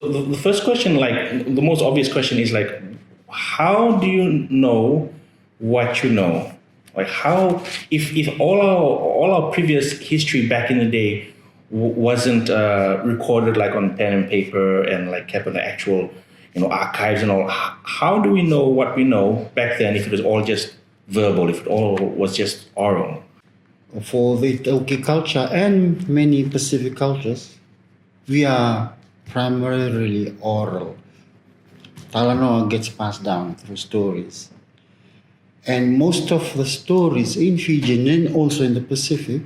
The first question, like the most obvious question, is like, how do you know what you know? Like how, if all our previous history back in the day wasn't recorded like on pen and paper and like kept in the actual, archives and all, how do we know what we know back then if it was all just verbal, if it all was just oral? For the Tauki culture and many Pacific cultures, we are primarily oral. Talanoa gets passed down through stories. And most of the stories in Fiji and also in the Pacific,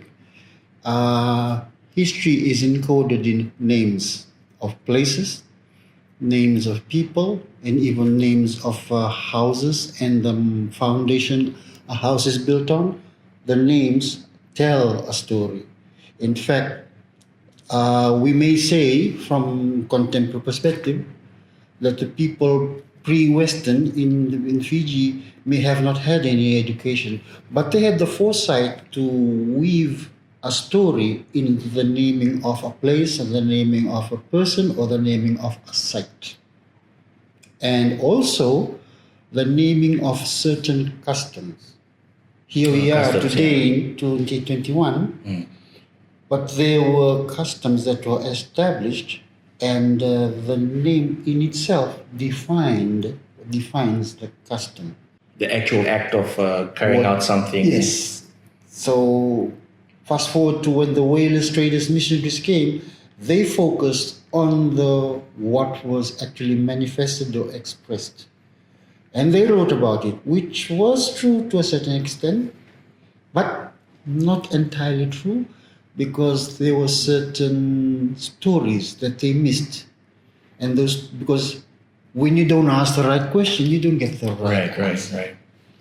history is encoded in names of places, names of people, and even names of houses and the foundation a house is built on. The names tell a story. In fact, we may say from contemporary perspective that the people pre-Western in Fiji may have not had any education, but they had the foresight to weave a story into the naming of a place and the naming of a person or the naming of a site. And also the naming of certain customs. Here we are today in 2021, but there were customs that were established, and the name in itself defines the custom. The actual act of carrying out something. Yes. So fast forward to when the whalers, traders, missionaries came, they focused on what was actually manifested or expressed. And they wrote about it, which was true to a certain extent, but not entirely true, because there were certain stories that they missed. And those, because when you don't ask the right question, you don't get the right answer. Right.